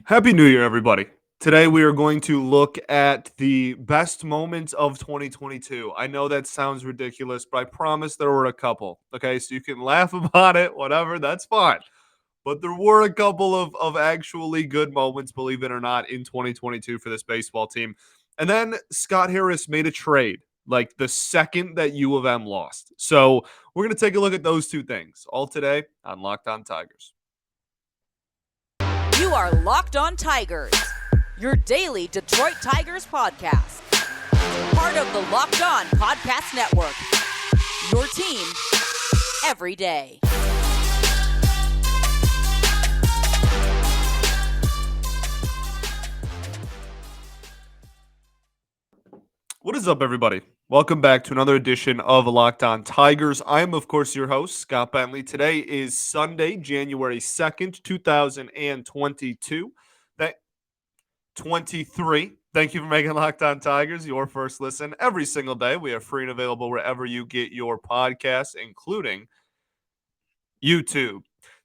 Happy New Year, everybody. Today we are going to look at the best moments of 2022. I know that sounds ridiculous, but I promise there were a couple. Okay, so you can laugh about it, whatever, that's fine. But there were a couple of actually good moments, believe it or not, in 2022 for this baseball team. And then Scott Harris made a trade like the second that U of M lost. So we're going to take a look at those two things all today on Locked On Tigers. You are Locked On Tigers, your daily Detroit Tigers podcast. Part of the Locked On Podcast Network, your team every day. What is up, everybody? Welcome back to another edition of Locked On Tigers. I am, of course, your host, Scott Bentley. Today is Sunday, January 2nd, 2022. 23. Thank you for making Locked On Tigers your first listen every single day. We are free and available wherever you get your podcasts, including YouTube.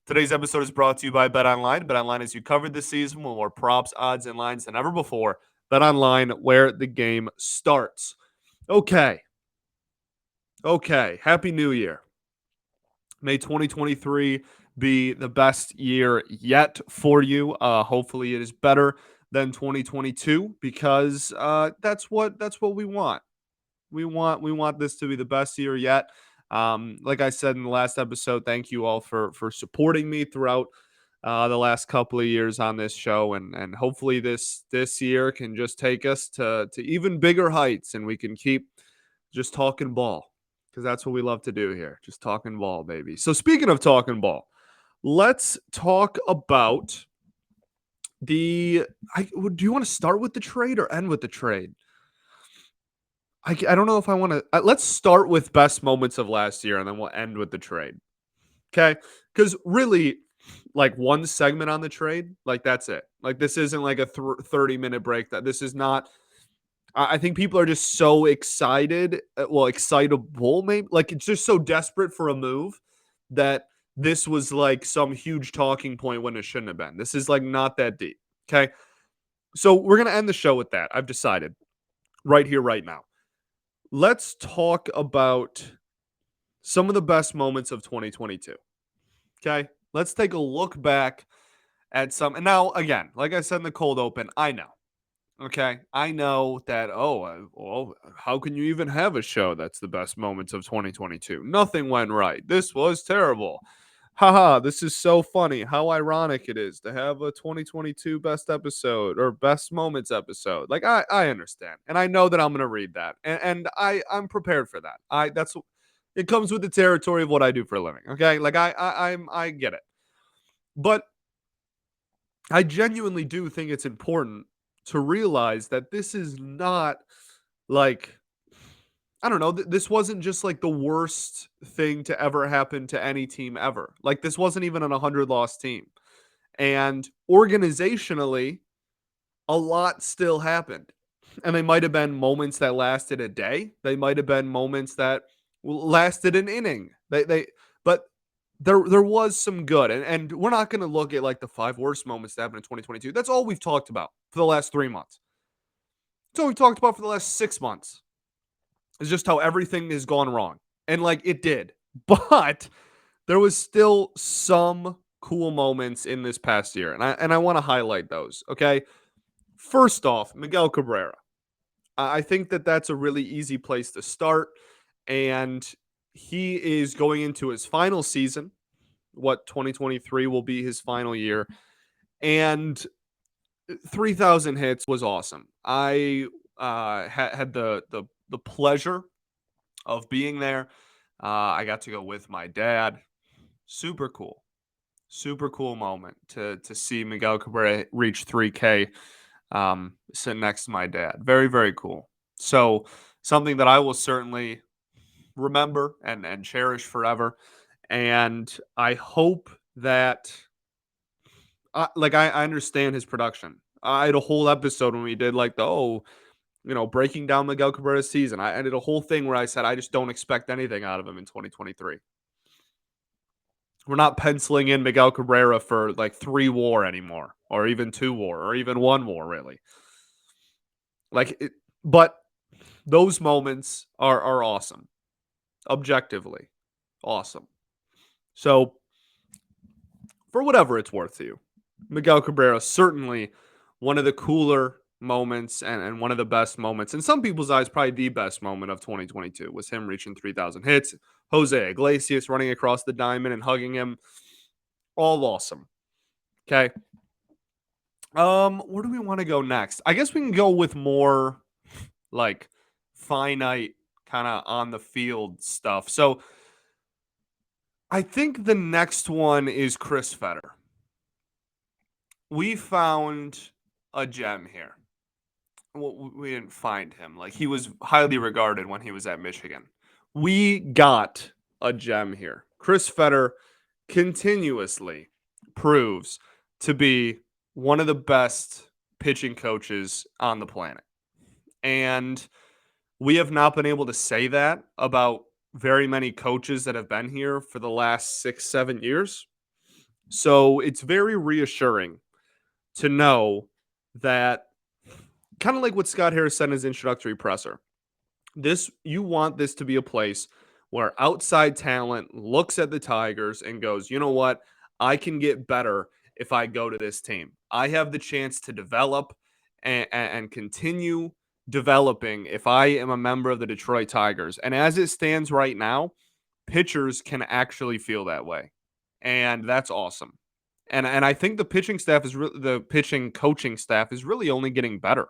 Today's episode is brought to you by BetOnline. BetOnline is you covered this season with more props, odds, and lines than ever before. BetOnline, where the game starts. Okay. Happy New Year. May 2023 be the best year yet for you. Hopefully it is better than 2022 because that's what we want. We want this to be the best year yet. Like I said in the last episode, thank you all for supporting me throughout the last couple of years on this show, and hopefully this year can just take us to even bigger heights, and we can keep just talking ball because that's what we love to do here, just talking ball, baby. So speaking of talking ball, let's talk about do you want to start with the trade or end with the trade? I don't know if I want to. Let's start with best moments of last year, and then we'll end with the trade. Okay, because really, like one segment on the trade, like that's it. Like this isn't like a 30-minute break. That this is not. I think people are just so excited, excitable, maybe like it's just so desperate for a move that this was like some huge talking point when it shouldn't have been. This is like not that deep. Okay, so we're gonna end the show with that. I've decided right here, right now. Let's talk about some of the best moments of 2022. Okay. Let's take a look back at some. And now, again, like I said in the cold open, I know. Okay. I know that, well, how can you even have a show that's the best moments of 2022? Nothing went right. This was terrible. Haha, this is so funny. How ironic it is to have a 2022 best episode or best moments episode. Like I understand. And I know that I'm gonna read that. And I'm prepared for that. It comes with the territory of what I do for a living. Okay. Like I get it. But I genuinely do think it's important to realize that this is not like I don't know. This wasn't just like the worst thing to ever happen to any team ever. Like this wasn't even an 100 loss team. And organizationally, a lot still happened. And they might have been moments that lasted a day. They might have been moments that lasted an inning. But there was some good. And we're not going to look at like the 5 worst moments that happened in 2022. That's all we've talked about for the last 3 months. That's all we've talked about for the last 6 months. Is just how everything has gone wrong. And like it did. But there was still some cool moments in this past year. And I want to highlight those. Okay. First off, Miguel Cabrera. I think that that's a really easy place to start. And he is going into his final season. What 2023 will be his final year. And 3,000 hits was awesome. I had the pleasure of being there. I got to go with my dad. Super cool moment to see Miguel Cabrera reach 3K sitting next to my dad. Very, very cool. So something that I will certainly remember and cherish forever. And I hope that I understand his production. I had a whole episode when we did like breaking down Miguel Cabrera's season. I did a whole thing where I said I just don't expect anything out of him in 2023. We're not penciling in Miguel Cabrera for like 3 WAR anymore, or even 2 WAR, or even 1 WAR, really. But those moments are awesome, objectively awesome. So, for whatever it's worth to you, Miguel Cabrera certainly one of the cooler moments and one of the best moments. In some people's eyes, probably the best moment of 2022 was him reaching 3,000 hits. Jose Iglesias running across the diamond and hugging him. All awesome. Okay. Where do we want to go next? I guess we can go with more like finite kind of on the field stuff. So I think the next one is Chris Fetter. We found a gem here. Well, we didn't find him. Like, he was highly regarded when he was at Michigan. We got a gem here. Chris Fetter continuously proves to be one of the best pitching coaches on the planet. And we have not been able to say that about very many coaches that have been here for the last 6, 7 years. So it's very reassuring to know that, kind of like what Scott Harris said in his introductory presser, you want this to be a place where outside talent looks at the Tigers and goes, you know what? I can get better if I go to this team. I have the chance to develop and continue developing if I am a member of the Detroit Tigers. And as it stands right now, pitchers can actually feel that way. And that's awesome. And I think the pitching coaching staff is really only getting better.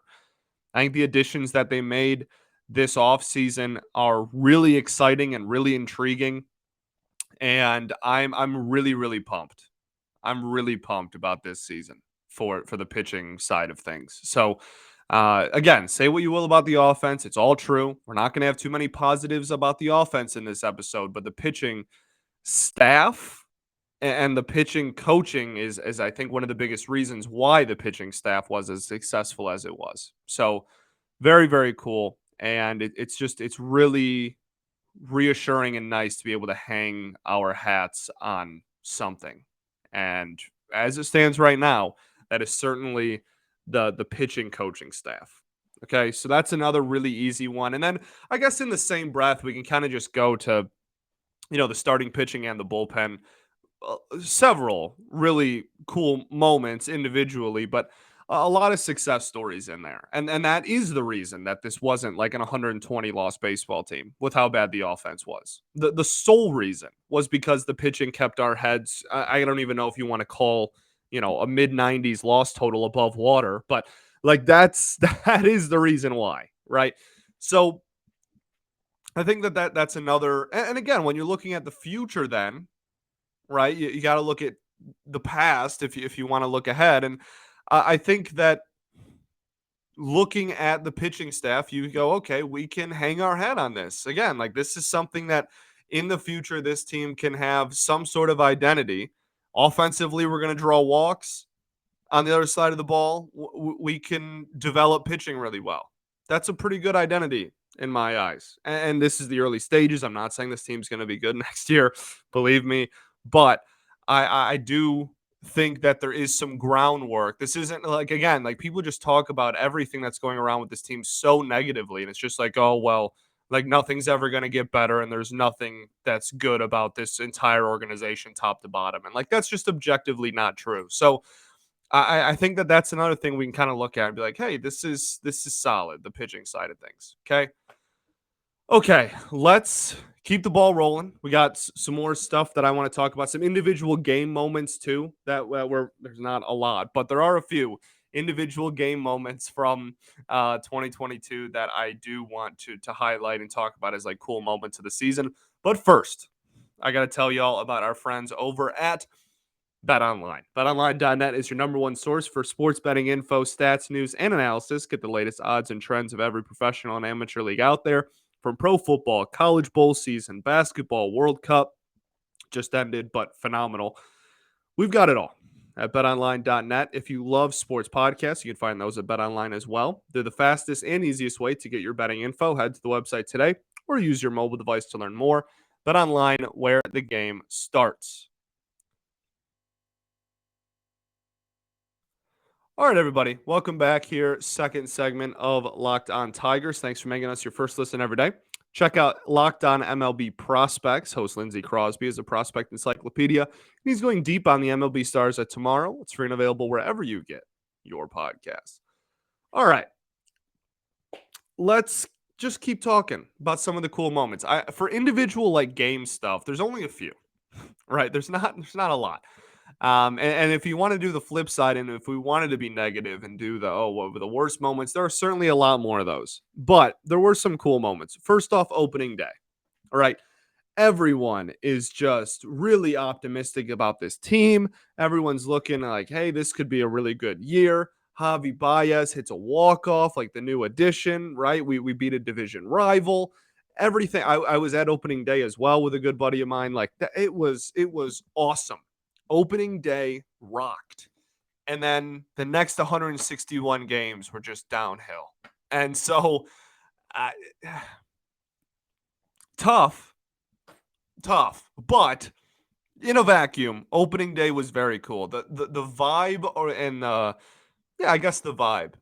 I think the additions that they made this offseason are really exciting and really intriguing. And I'm really, really pumped. I'm really pumped about this season for the pitching side of things. So again, say what you will about the offense. It's all true. We're not going to have too many positives about the offense in this episode, but the pitching staff and the pitching coaching is I think one of the biggest reasons why the pitching staff was as successful as it was. So very, very cool. And it's really reassuring and nice to be able to hang our hats on something. And as it stands right now, that is certainly the pitching coaching staff. Okay, so that's another really easy one. And then I guess in the same breath, we can kind of just go to, the starting pitching and the bullpen. Several really cool moments individually, but a lot of success stories in there. And that is the reason that this wasn't like an 120 loss baseball team with how bad the offense was. The sole reason was because the pitching kept our heads. I don't even know if you want to call, a mid 90s loss total above water, but like that is the reason why, right? So I think that's another. And again, when you're looking at the future, then right? You got to look at the past if you want to look ahead. And I think that looking at the pitching staff, you go, okay, we can hang our hat on this. Again, like this is something that in the future this team can have some sort of identity. Offensively, we're going to draw walks. On the other side of the ball, we can develop pitching really well. That's a pretty good identity in my eyes. And this is the early stages. I'm not saying this team's going to be good next year, believe me, but I do think that there is some groundwork. This isn't like, again, like people just talk about everything that's going around with this team so negatively. And it's just like, oh, well, like nothing's ever going to get better. And there's nothing that's good about this entire organization, top to bottom. And like, that's just objectively not true. So I think that's another thing we can kind of look at and be like, hey, this is solid, the pitching side of things. Okay, let's keep the ball rolling. We got some more stuff that I want to talk about, some individual game moments too. There's not a lot, but there are a few individual game moments from 2022 that I do want to highlight and talk about as like cool moments of the season. But first, I got to tell y'all about our friends over at BetOnline. BetOnline.net is your number one source for sports betting info, stats, news, and analysis. Get the latest odds and trends of every professional and amateur league out there, from pro football, college bowl season, basketball, World Cup just ended, but phenomenal. We've got it all at betonline.net. If you love sports podcasts, you can find those at BetOnline as well. They're the fastest and easiest way to get your betting info. Head to the website today or use your mobile device to learn more. BetOnline, where the game starts. All right, everybody. Welcome back here. Second segment of Locked On Tigers. Thanks for making us your first listen every day. Check out Locked On MLB Prospects. Host Lindsey Crosby is a prospect encyclopedia. He's going deep on the MLB stars at tomorrow. It's free and available wherever you get your podcasts. All right. Let's just keep talking about some of the cool moments. For individual like game stuff, there's only a few, right? There's not a lot. And if you want to do the flip side, and if we wanted to be negative and do what were the worst moments, there are certainly a lot more of those. But there were some cool moments. First off, opening day. All right. Everyone is just really optimistic about this team. Everyone's looking like, hey, this could be a really good year. Javi Baez hits a walk-off, like the new addition, right? We beat a division rival. Everything. I was at opening day as well with a good buddy of mine. Like that, it was awesome. Opening day rocked. And then the next 161 games were just downhill. And so uh, tough, but in a vacuum, opening day was very cool. The vibe I guess the vibe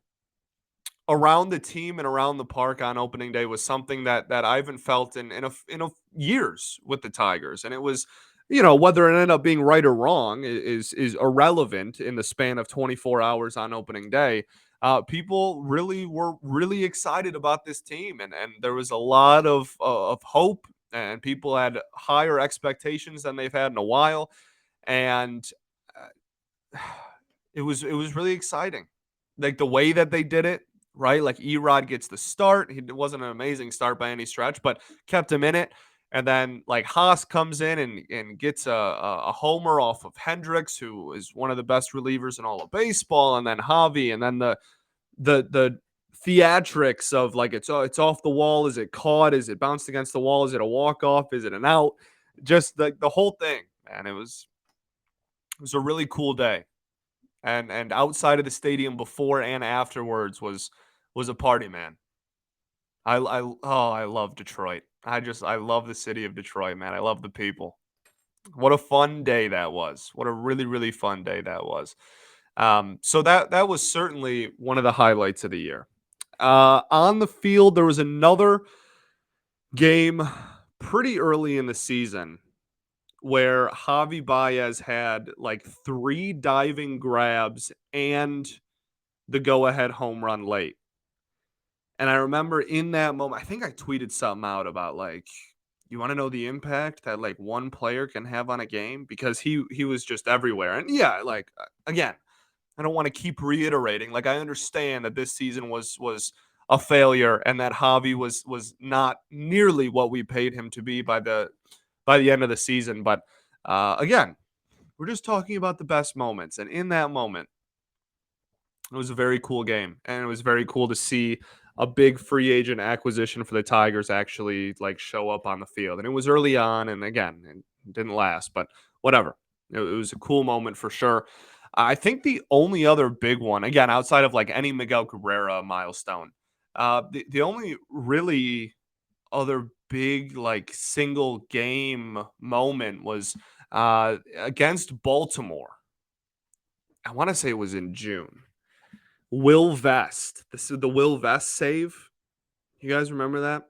around the team and around the park on opening day was something that I haven't felt in a years with the Tigers. And it was, whether it ended up being right or wrong is irrelevant in the span of 24 hours on opening day. People really were really excited about this team, and there was a lot of hope, and people had higher expectations than they've had in a while, and it was really exciting, like the way that they did it, right? Like Erod gets the start. It wasn't an amazing start by any stretch, but kept him in it. And then like Haas comes in and gets a homer off of Hendricks, who is one of the best relievers in all of baseball. And then Javi, and then the theatrics of like it's off the wall. Is it caught? Is it bounced against the wall? Is it a walk off? Is it an out? Just the whole thing, man. It was a really cool day. And outside of the stadium before and afterwards was a party, man. I love Detroit. I love the city of Detroit, man. I love the people. What a fun day that was. What a really, really fun day that was. So that was certainly one of the highlights of the year. On the field, there was another game pretty early in the season where Javi Baez had like 3 diving grabs and the go-ahead home run late. And I remember in that moment, I think I tweeted something out about like, you want to know the impact that like one player can have on a game, because he was just everywhere. And yeah, like again, I don't want to keep reiterating. Like I understand that this season was a failure, and that Javi was not nearly what we paid him to be by the end of the season. But again, we're just talking about the best moments, and in that moment, it was a very cool game, and it was very cool to see a big free agent acquisition for the Tigers actually like show up on the field. And it was early on, and again, it didn't last, but whatever. It was a cool moment for sure. I think the only other big one, again, outside of like any Miguel Cabrera milestone, the only really other big like single game moment was against Baltimore. I want to say it was in June. Will Vest. This is the Will Vest save. You guys remember that?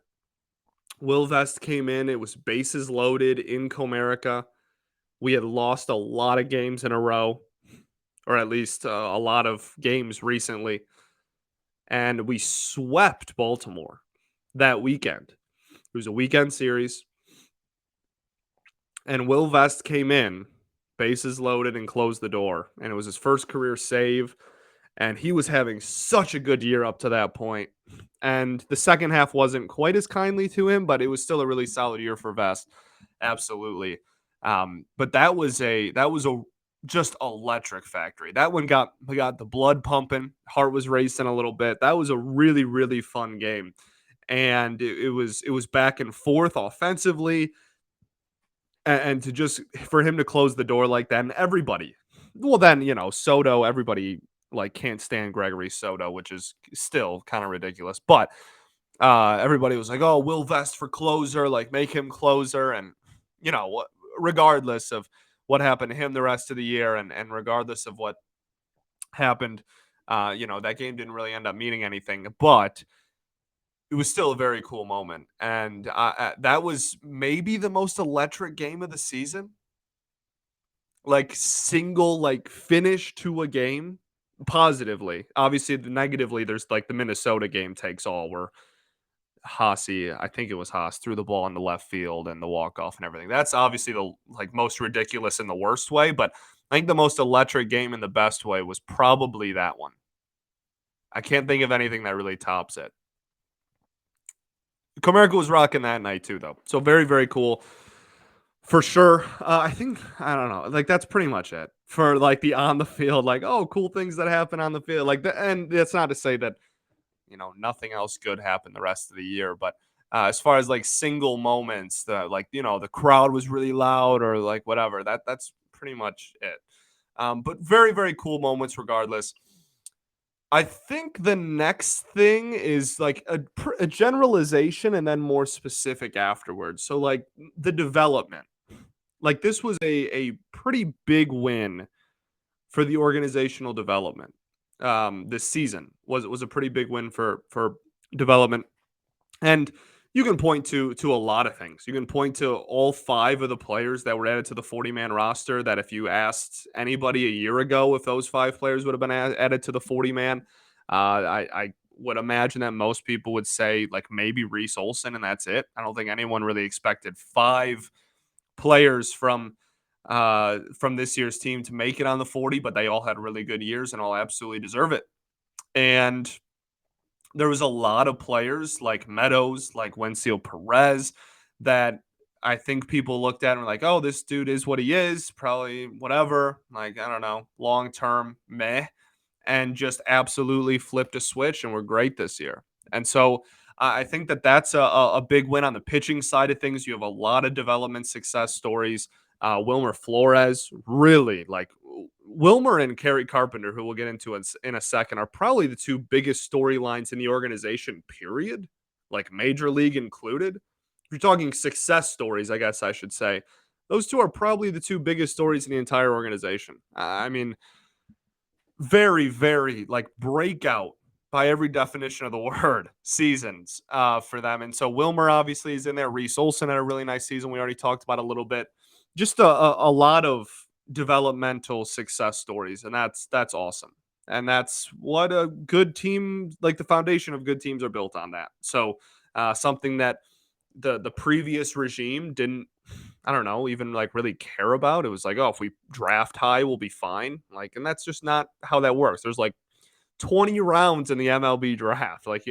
Will Vest came in. It was bases loaded in Comerica. We had lost a lot of games in a row, or at least a lot of games recently. And we swept Baltimore that weekend. It was a weekend series. And Will Vest came in, bases loaded, and closed the door. And it was his first career save. And he was having such a good year up to that point. And the second half wasn't quite as kindly to him, but it was still a really solid year for Vest. Absolutely. But that was a just electric factory. That one got the blood pumping, heart was racing a little bit. That was a really, really fun game. And it was back and forth offensively. And to just for him to close the door like that, and everybody, well, then, Soto, everybody like can't stand Gregory Soto, which is still kind of ridiculous. But everybody was like, "Oh, Will Vest for closer, like make him closer." And what, regardless of what happened to him the rest of the year, and regardless of what happened That game didn't really end up meaning anything, but it was still a very cool moment. And that was maybe the most electric game of the season. Like single like finish to a game positively. Obviously, negatively, there's like the Minnesota game takes all where I think it was Haas, threw the ball in the left field and the walk off and everything. That's obviously the like most ridiculous in the worst way, but I think the most electric game in the best way was probably that one. I can't think of anything that really tops it. Comerica was rocking that night too, though. So very, very cool. For sure. I think I don't know. Like that's pretty much it for like the on the field. Like oh, cool things that happen on the field. And that's not to say that nothing else good happened the rest of the year. But as far as like single moments, the crowd was really loud or like whatever. That's pretty much it. But very very cool moments regardless. I think the next thing is like a generalization and then more specific afterwards. So like the development. Like this was a pretty big win for the organizational development. This season was a pretty big win for development, and you can point to a lot of things. You can point to all five of the players that were added to the 40-man roster. That if you asked anybody a year ago if those five players would have been added to the 40-man, I would imagine that most people would say like maybe Reese Olson, and that's it. I don't think anyone really expected five players from this year's team to make it on the 40, but they all had really good years and all absolutely deserve it. And there was a lot of players like Meadows, like Wencio Perez, that I think people looked at and were like, oh, this dude is what he is, probably whatever. Like, I don't know, long term, meh, and just absolutely flipped a switch and were great this year. And so I think that that's a big win on the pitching side of things. You have a lot of development success stories. Wilmer Flores, really like Wilmer and Kerry Carpenter, who we'll get into in a second, are probably the two biggest storylines in the organization, period, like major league included. If you're talking success stories, I guess I should say, those two are probably the two biggest stories in the entire organization. I mean, very, very like breakout by every definition of the word seasons for them. And so Wilmer obviously is in there. Reese Olson had a really nice season. We already talked about a little bit. Just a lot of developmental success stories, and that's awesome. And that's what a good team, like the foundation of good teams, are built on that. So something that the previous regime didn't, I don't know, even like really care about. It was like, oh, if we draft high, we'll be fine. Like, and that's just not how that works. There's like 20 rounds in the MLB draft. Like,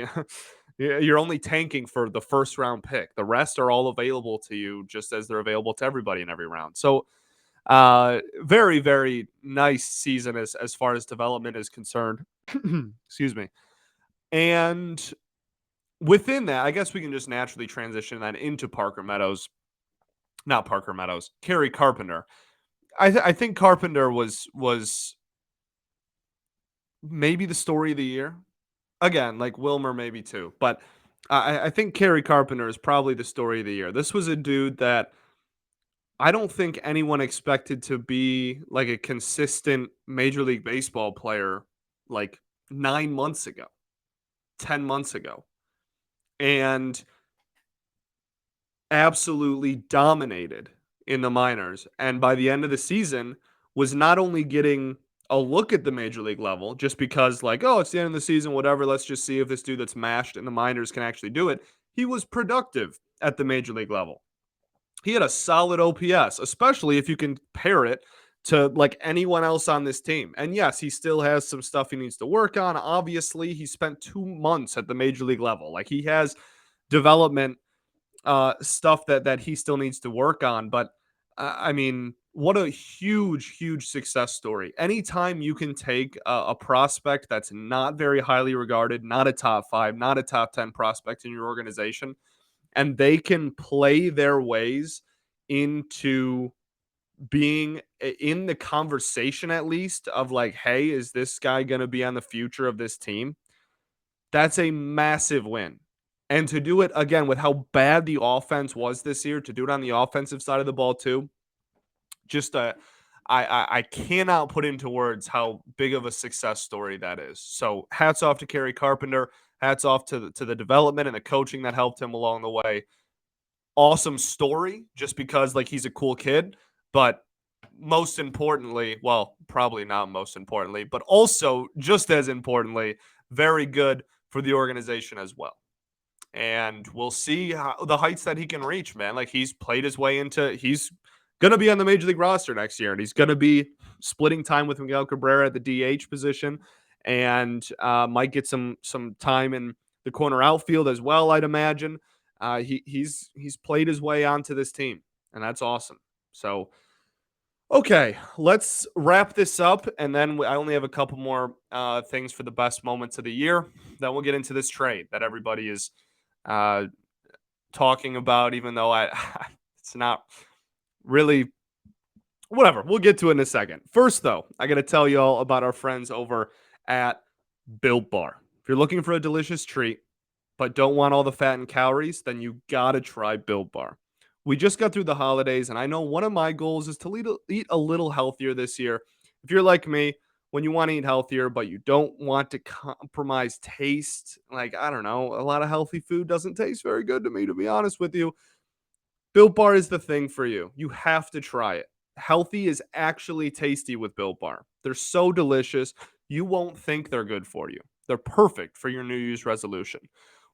you're only tanking for the first round pick. The rest are all available to you just as they're available to everybody in every round. So, very, very nice season as far as development is concerned. Excuse me. And within that, I guess we can just naturally transition that into Parker Meadows. Not Parker Meadows, Kerry Carpenter. I think Carpenter was maybe the story of the year. Again, like Wilmer, maybe too, but I think Kerry Carpenter is probably the story of the year. This was a dude that I don't think anyone expected to be like a consistent Major League Baseball player like 9 months ago, 10 months ago, and absolutely dominated in the minors. And by the end of the season, was not only getting a look at the major league level just because, like, oh, it's the end of the season, whatever. Let's just see if this dude that's mashed in the minors can actually do it. He was productive at the major league level. He had a solid OPS, especially if you can pair it to like anyone else on this team. And yes, he still has some stuff he needs to work on. Obviously, he spent 2 months at the major league level. Like he has development stuff that he still needs to work on. But I mean, what a huge success story. Anytime you can take a prospect that's not very highly regarded, not a top five, not a top 10 prospect in your organization, and they can play their ways into being in the conversation at least of like, hey, is this guy going to be on the future of this team? That's a massive win. And to do it again with how bad the offense was this year, to do it on the offensive side of the ball too, just I cannot put into words how big of a success story that is. So hats off to Kerry Carpenter. Hats off to the development and the coaching that helped him along the way. Awesome story, just because like he's a cool kid, but most importantly, well, probably not most importantly, but also just as importantly, very good for the organization as well. And we'll see the heights that he can reach, man. Like he's played his way into, he's going to be on the major league roster next year, and he's going to be splitting time with Miguel Cabrera at the DH position, and might get some time in the corner outfield as well, I'd imagine. He's played his way onto this team, and that's awesome. So okay, let's wrap this up, and then I only have a couple more things for the best moments of the year. Then we'll get into this trade that everybody is uh, talking about, even though it's not really whatever. We'll get to it in a second. First, though, I got to tell you all about our friends over at Built Bar. If you're looking for a delicious treat, but don't want all the fat and calories, then you got to try Built Bar. We just got through the holidays, and I know one of my goals is to eat a little healthier this year. If you're like me, when you want to eat healthier, but you don't want to compromise taste, like, I don't know, a lot of healthy food doesn't taste very good to me, to be honest with you. Built Bar is the thing for you. You have to try it. Healthy is actually tasty with Built Bar. They're so delicious, you won't think they're good for you. They're perfect for your New Year's resolution.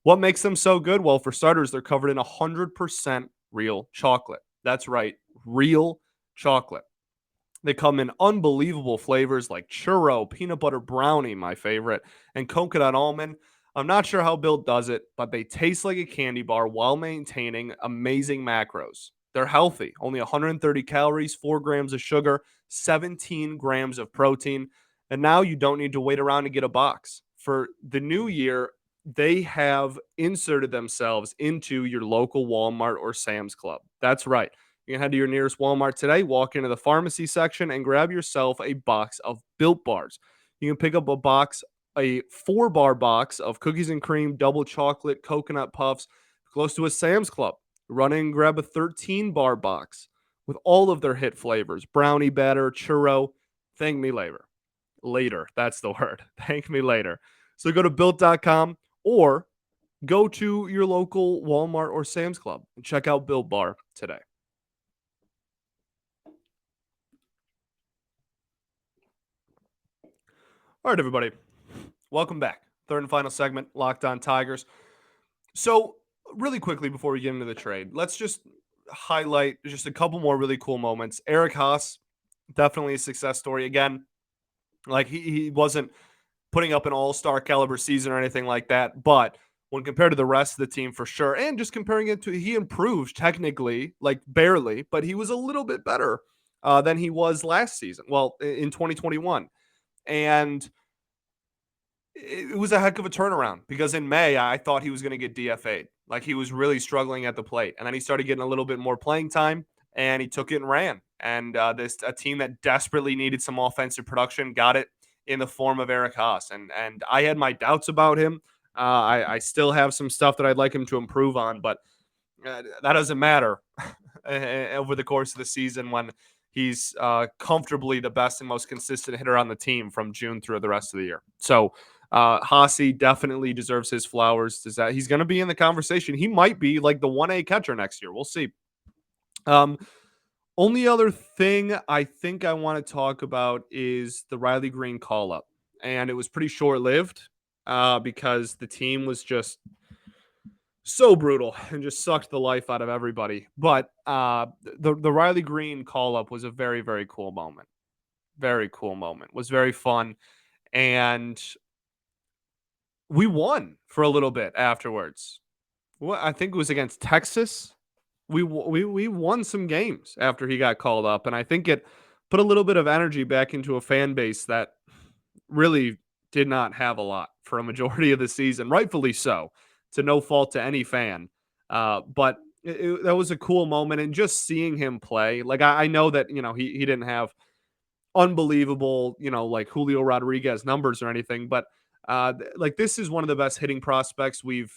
What makes them so good? Well, for starters, they're covered in 100% real chocolate. That's right, real chocolate. They come in unbelievable flavors like churro, peanut butter brownie, my favorite, and coconut almond. I'm not sure how Built does it, but they taste like a candy bar while maintaining amazing macros. They're healthy, only 130 calories, 4 grams of sugar, 17 grams of protein, and now you don't need to wait around to get a box. For the new year, they have inserted themselves into your local Walmart or Sam's Club. That's right. You can head to your nearest Walmart today, walk into the pharmacy section, and grab yourself a box of Built Bars. You can pick up a 4-bar box of cookies and cream, double chocolate, coconut puffs, close to a Sam's Club. Run in and grab a 13-bar box with all of their hit flavors: brownie batter, churro. Thank me later. Later, that's the word. Thank me later. So go to built.com or go to your local Walmart or Sam's Club and check out Built Bar today. All right, everybody. Welcome back. Third and final segment, Locked On Tigers. So, really quickly before we get into the trade, let's just highlight just a couple more really cool moments. Eric Haas, definitely a success story. Again, like he wasn't putting up an all-star caliber season or anything like that, but when compared to the rest of the team, for sure, and just comparing it to, he improved technically, like barely, but he was a little bit better than he was last season. Well, in 2021. And it was a heck of a turnaround, because in May, I thought he was going to get DFA'd. Like, he was really struggling at the plate. And then he started getting a little bit more playing time, and he took it and ran. And a team that desperately needed some offensive production got it in the form of Eric Haas. And I had my doubts about him. I still have some stuff that I'd like him to improve on, but that doesn't matter over the course of the season when he's comfortably the best and most consistent hitter on the team from June through the rest of the year. So Hossie definitely deserves his flowers. Is that he's going to be in the conversation? He might be like the 1A catcher next year. We'll see. Only other thing I think I want to talk about is the Riley Green call up, and it was pretty short lived because the team was just so brutal and just sucked the life out of everybody. But the Riley Green call up was a very, very cool moment. Very cool moment. Was very fun, and we won for a little bit afterwards. Well, I think it was against Texas. We won some games after he got called up, and I think it put a little bit of energy back into a fan base that really did not have a lot for a majority of the season, rightfully so, to no fault to any fan. But that was a cool moment, and just seeing him play, like I know that he didn't have unbelievable like Julio Rodriguez numbers or anything, but like this is one of the best hitting prospects we've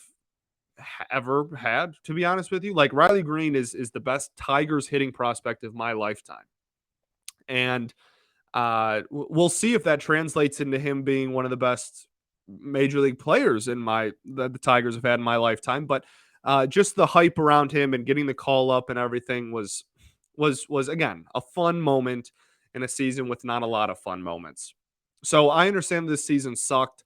ever had, to be honest with you. Like Riley Green is the best Tigers hitting prospect of my lifetime. And we'll see if that translates into him being one of the best major league players that the Tigers have had in my lifetime. But just the hype around him and getting the call up and everything was again a fun moment in a season with not a lot of fun moments. So I understand this season sucked.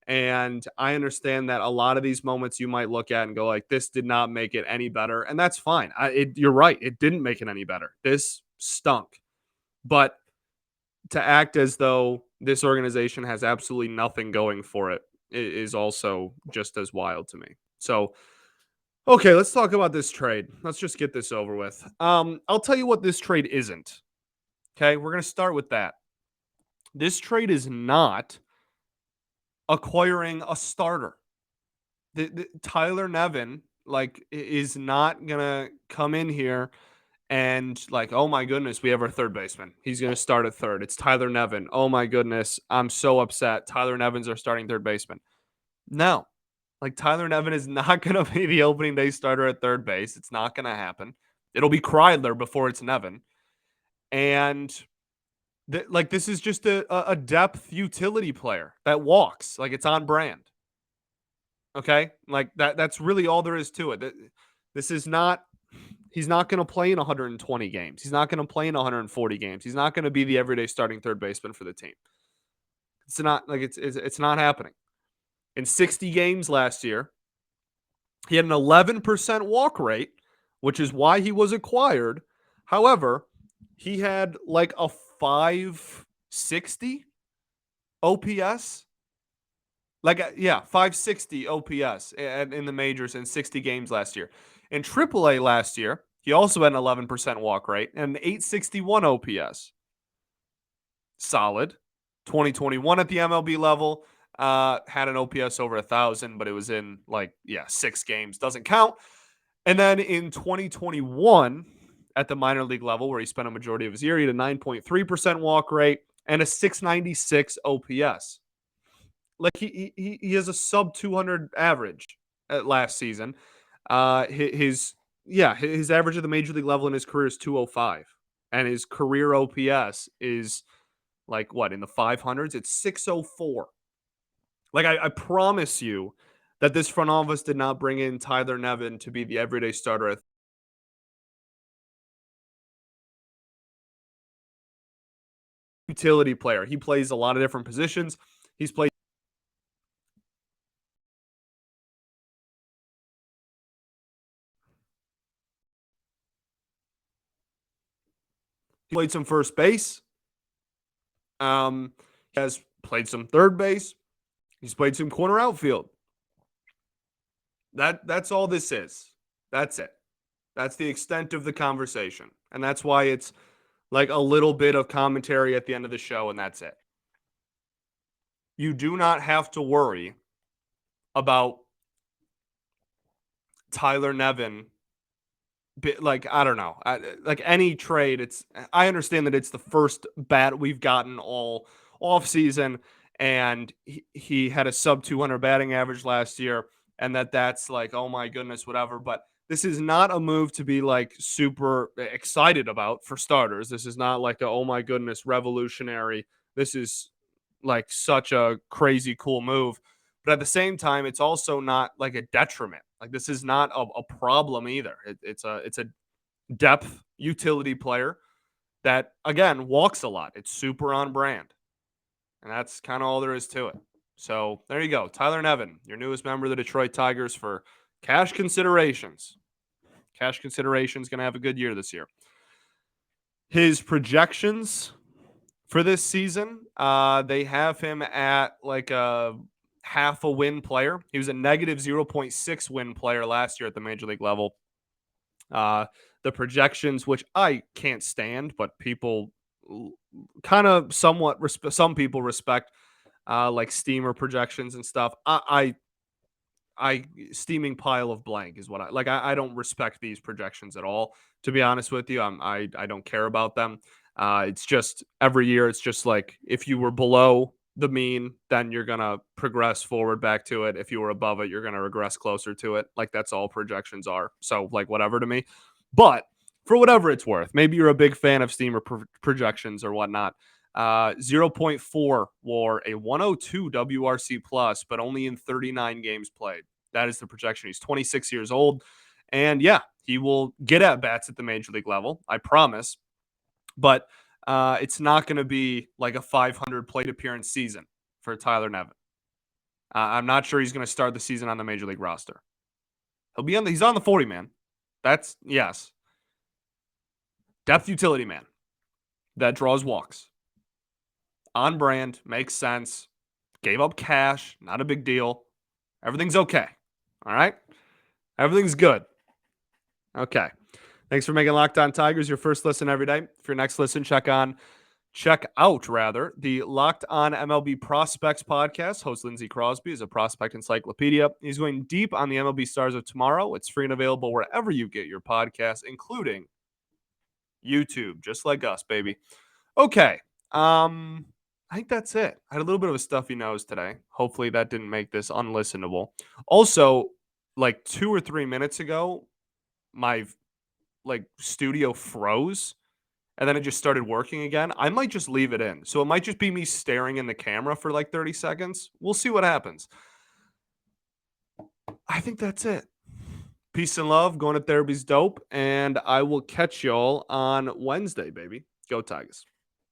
And I understand that a lot of these moments you might look at and go like, this did not make it any better. And that's fine. You're right. It didn't make it any better. This stunk. But to act as though this organization has absolutely nothing going for it is also just as wild to me. So, okay, let's talk about this trade. Let's just get this over with. I'll tell you what this trade isn't. Okay, we're going to start with that. This trade is not acquiring a starter. Tyler Nevin is not gonna come in here and like, oh my goodness, we have our third baseman. He's gonna start at third. It's Tyler Nevin. Oh my goodness, I'm so upset. Tyler Nevin's our starting third baseman. No, like Tyler Nevin is not gonna be the opening day starter at third base. It's not gonna happen. It'll be Kreidler before it's Nevin. And this is just a depth utility player that walks. Like it's on brand. Okay? Like that's really all there is to it. This is not he's not going to play in 120 games. He's not going to play in 140 games. He's not going to be the everyday starting third baseman for the team. It's not like it's not happening. In 60 games last year, he had an 11% walk rate, which is why he was acquired. However, he had like a 560 OPS. 560 OPS in the majors in 60 games last year. In AAA last year, he also had an 11% walk rate and an 861 OPS. Solid. 2021 at the MLB level, had an OPS over 1,000, but it was in 6 games. Doesn't count. And then in 2021 at the minor league level, where he spent a majority of his year, he had a 9.3% walk rate and a 696 OPS. Like he has a sub 200 average at last season. His average at the major league level in his career is 205, and his career OPS is in the 500s. It's 604. Like I promise you that this front office did not bring in Tyler Nevin to be the everyday starter at utility player. He plays a lot of different positions. He's played some first base. He has played some third base. He's played some corner outfield. That's all this is. That's it. That's the extent of the conversation. And that's why it's like a little bit of commentary at the end of the show, and that's it. You do not have to worry about Tyler Nevin. I don't know. Like any trade, I understand that it's the first bat we've gotten all off season, and he had a sub 200 batting average last year, and that's like, oh my goodness, whatever. But this is not a move to be like super excited about for starters. This is not like oh my goodness, revolutionary. This is like such a crazy cool move. But at the same time, it's also not like a detriment. Like this is not a problem either. It's a depth utility player that again walks a lot. It's super on brand, and that's kind of all there is to it. So there you go, Tyler Nevin, your newest member of the Detroit Tigers for cash considerations. Cash considerations going to have a good year this year. His projections for this season, they have him at like a half a win player. He was a negative 0.6 win player last year at the major league level. The projections, which I can't stand, but people kind of somewhat some people respect, like steamer projections and stuff. I steaming pile of blank is what I like. I don't respect these projections at all. To be honest with you, I don't care about them. It's just every year. It's just like if you were below the mean, then you're gonna progress forward back to it. If you were above it, you're gonna regress closer to it. Like that's all projections are. So like whatever to me. But for whatever it's worth. Maybe you're a big fan of steamer projections or whatnot. 0.4 WAR, a 102 WRC plus, but only in 39 games played. That is the projection. He's 26 years old. And yeah, he will get at bats at the major league level. I promise. But it's not going to be like a 500 plate appearance season for Tyler Nevin. I'm not sure he's going to start the season on the major league roster. He's on the 40 man. That's yes. Depth utility man that draws walks. On brand, makes sense. Gave up cash, not a big deal. Everything's okay. All right? Everything's good. Okay. Thanks for making Locked On Tigers your first listen every day. For your next listen, check out the Locked On MLB Prospects podcast. Host Lindsey Crosby is a prospect encyclopedia. He's going deep on the MLB stars of tomorrow. It's free and available wherever you get your podcasts, including YouTube, just like us, baby. Okay. I think that's it. I had a little bit of a stuffy nose today. Hopefully that didn't make this unlistenable. Also, like 2 or 3 minutes ago, my studio froze and then it just started working again. I might just leave it in. So it might just be me staring in the camera for like 30 seconds. We'll see what happens. I think that's it. Peace and love. Going to therapy's dope. And I will catch y'all on Wednesday, baby. Go Tigers.